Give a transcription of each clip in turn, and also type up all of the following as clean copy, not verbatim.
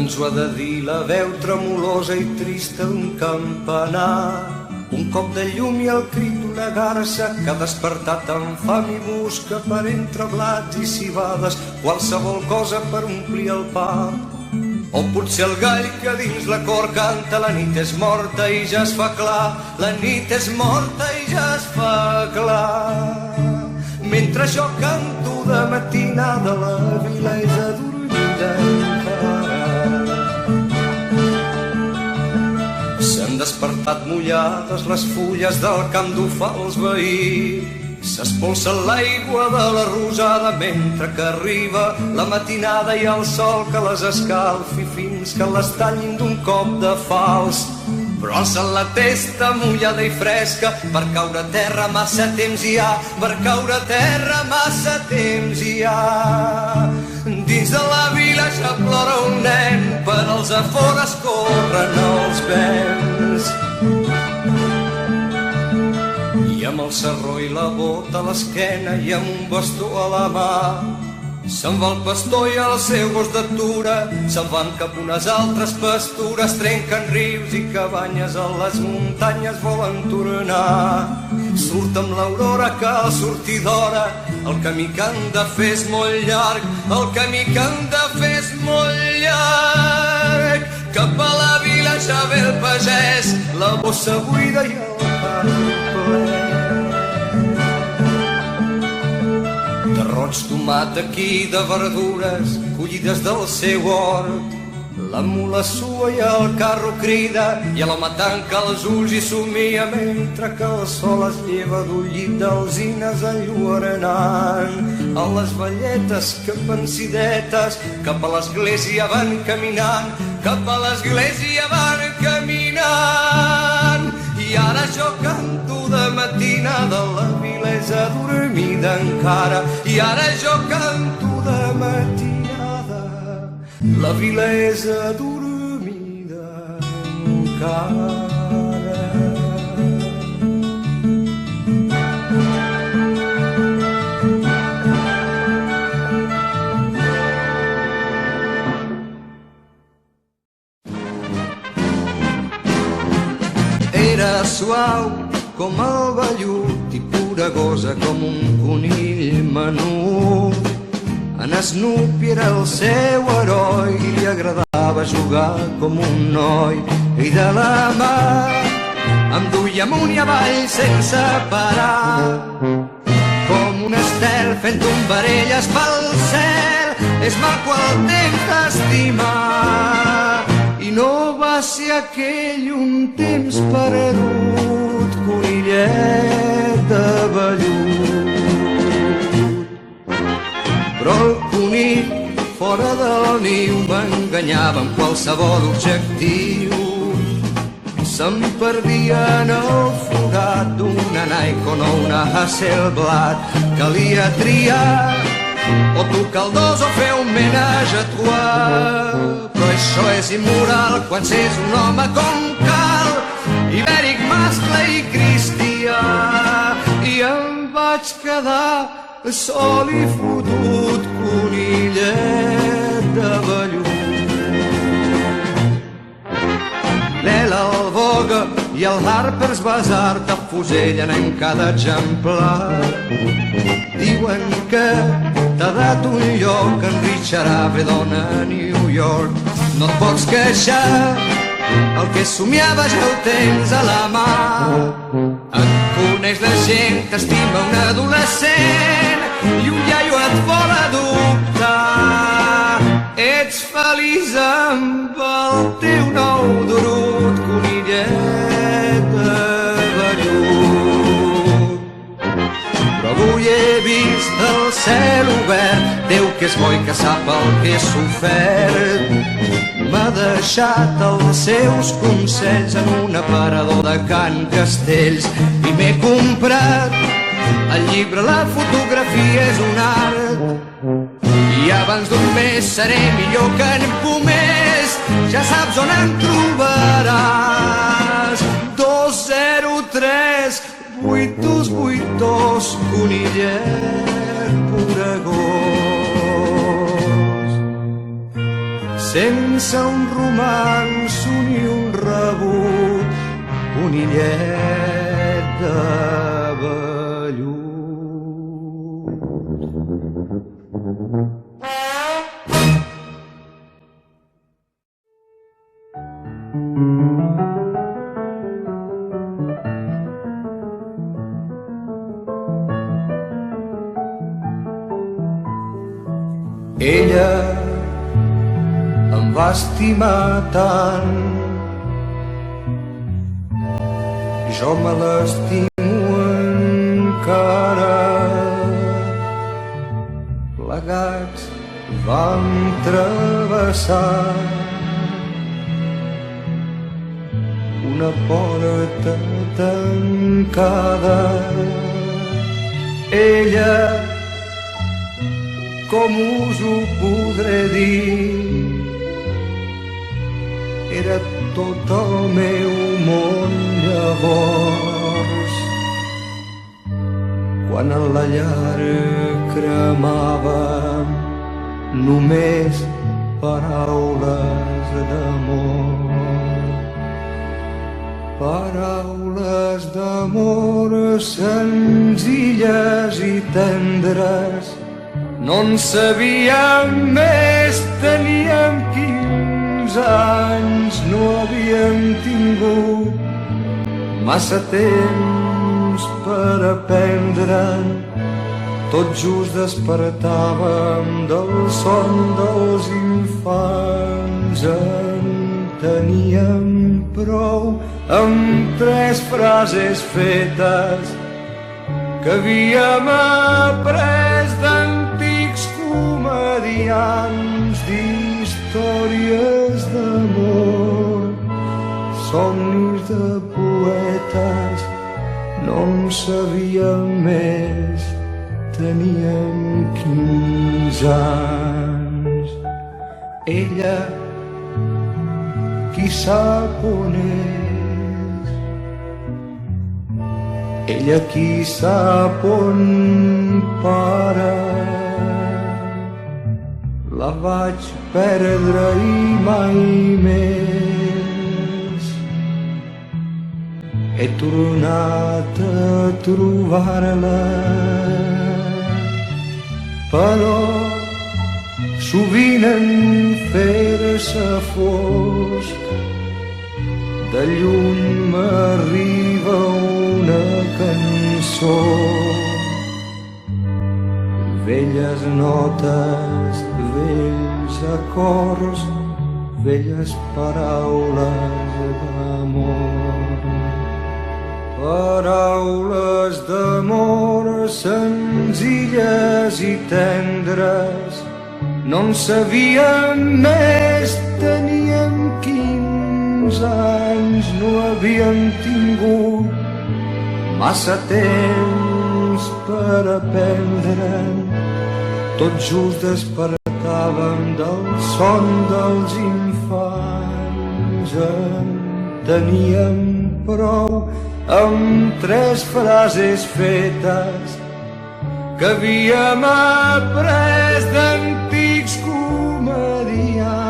ens ho ha de dir la veu tremolosa i trista d'un campanar. Un cop de llum i el crit d'una garça que ha despertat amb fam i busca per entre blats i cibades qualsevol cosa per omplir el pap. O potser el gall que dins la cor canta la nit és morta i ja es fa clar, la nit és morta i ja es fa clar. Mentre jo canto de matinada la vila és adormida encara. S'han despertat mullades les fulles del camp d'Ufà els veïns. S'espolsa l'aigua de la rosada mentre que arriba la matinada i el sol que les escalfi fins que les tallin d'un cop de fals. Però alçant la testa mullada i fresca per caure a terra massa temps hi ha, per caure a terra massa temps hi ha. Dins de la vila ja plora un nen, per als afores corren els vents. I amb el sarró i la bota a l'esquena i amb un bastó a la mà se'n va el pastor i el seu gos d'atura, se'n van cap unes altres pastures, trenquen rius i cabanyes a les muntanyes volen tornar. Surt amb l'aurora que al sortir d'hora, el camí que han de fer és molt llarg, el camí que han de fer és molt llarg. Cap a la vila ja ve el pagès, la bossa buida i el pal ple. Roig, tomàquet de verdures collides del seu hort. La mula sua i el carro crida i l'home tanca els ulls i somia mentre que el sol es lleva d'un llit d'alzines enlluernant. A les velletes que pensidetes cap a l'església van caminant, cap a l'església van caminant. I ara jo canto de matinada, la vila és adormida encara. I ara jo canto de matinada, la vila és adormida encara. Era suau com el vellut i coragosa com un conill menut. En Snoopy era el seu heroi i li agradava jugar com un noi. I de la mà em duia amunt i avall sense parar, com un estel fent tombarelles pel cel. És maco el temps d'estimar i no va ser aquell un temps perdut, conillet de vellut. Però el conill fora del niu m'enganyava amb qualsevol objectiu. Se'm perdia en el forat d'una Nikon o una Hasselblad. Calia triar o tocar el dos o fer un menage a trois. Però això és immoral quan s'és un home com cal, ibèric, mascle i cristià. I em vaig quedar sol i fotut, conillet de vellut. L'Ela, el Vogue i el Harper's Bazaar t'afusellen en cada exemplar. Diuen que t'ha dat un lloc en Richard Avedon a New York. No et pots queixar, el que somiaves ja ho tens a la mà. Et coneix la gent, t'estima un adolescent i un iaio et vol adoptar. Ets feliç amb el teu nou durut, conillet de vellut. Però avui he vist el cel obert, Déu que és bo i que sap el que he sofert. M'ha deixat els seus consells en un aparador de Can Castells i m'he comprat el llibre La fotografia és un art. I abans d'un mes seré millor que en Pomés, ja saps on em trobaràs. 203 8282, conillet coregós. sense un romanço ni un rebut, un illet de vellut. Ella em va estimar tant, jo me l'estimo encara. Plegats vam travessar una porta tancada. Ella, com us ho podré dir, era tot el meu món llavors. Quan en la llar cremàvem només paraules d'amor. Paraules d'amor senzilles i tendres. No en sabíem més, teníem 15 anys, no havíem tingut massa temps per aprendre'n. Tot just despertàvem del son dels infants. En teníem prou amb 3 frases fetes que havíem après d'antics comediants, d'històries d'amor, somnis de poetes. No en sabíem més, teníem 15 anys. Ella, qui sap on és? Ella, qui sap on para? La vaig perdre i mai més he tornat a trobar-la. Però sovint en fer-se fosc de lluny m'arriba una cançó, velles notes, vells acords, velles paraules d'amor. Paraules d'amor senzilles i tendres. No en sabíem més, teníem 15 anys, no havíem tingut massa temps per aprendre'n. Tot just despertàvem del son dels infants. En teníem prou amb 3 frases fetes que havíem après d'antics comediants,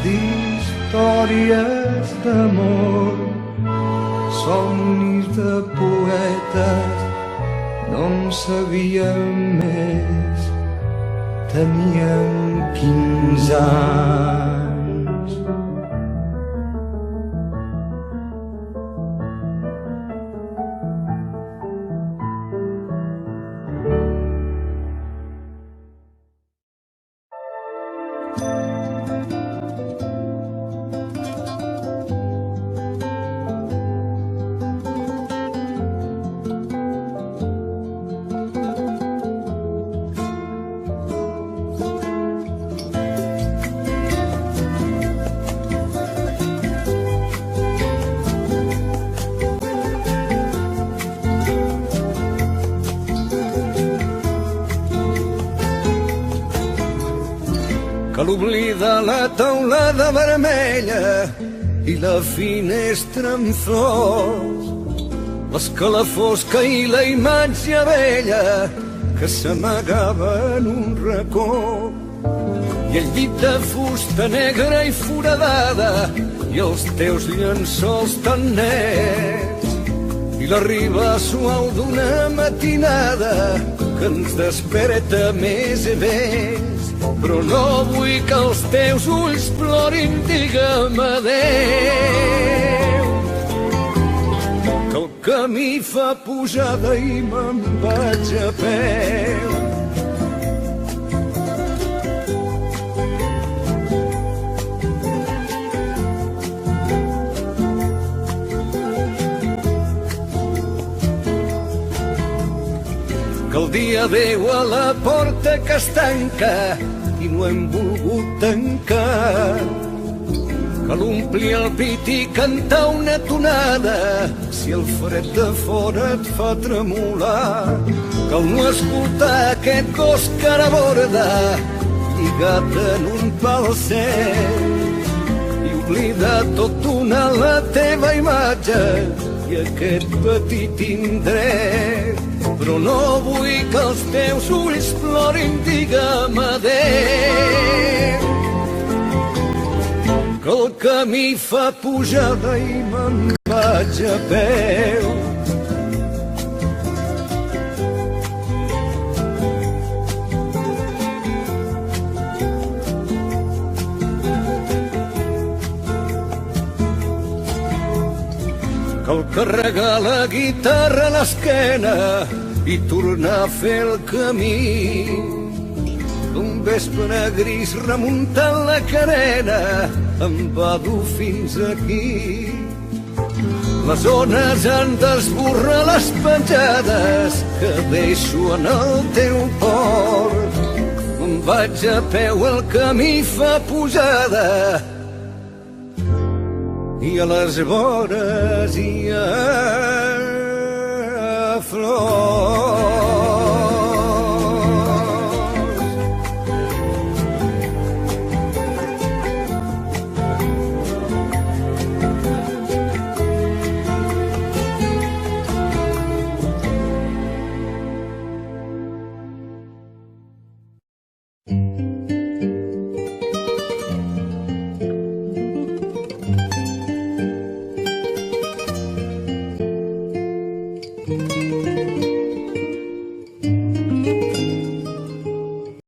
d'històries d'amor, somnis de poetes. No en sabíem més, teníem 15 anys. Que l'oblida la teulada vermella i la finestra amb flors, l'escalafó i la imatge vella que s'amagava en un racó. i el llit de fusta negra i foradada i els teus llençols tan nets i la riba suau d'una matinada que ens desperta més i més. Però no vull que els teus ulls plorin, digue'm adéu, que el camí fa pujada i me'n vaig a peu. Que el dia adéu a la porta que es tanca i no hem volgut tancar, que l'omplir el pit i cantar una tonada si el fred de fora et fa tremolar, que el no escoltar aquest gos que ara borda lligat en un pal sec i oblida tot donar la teva imatge i aquest petit indret. Però no vull que els teus ulls plorin, digue'm adéu, que el camí fa pujada i me'n vaig a peu. Cal carregar la guitarra a l'esquena i tornar a fer el camí d'un vespre gris remuntant la carena em va dur fins aquí. Les ones han d'esborrar les petjades que deixo en el teu port. Me'n vaig a peu, el camí fa pujada i a les vores hi ha flors.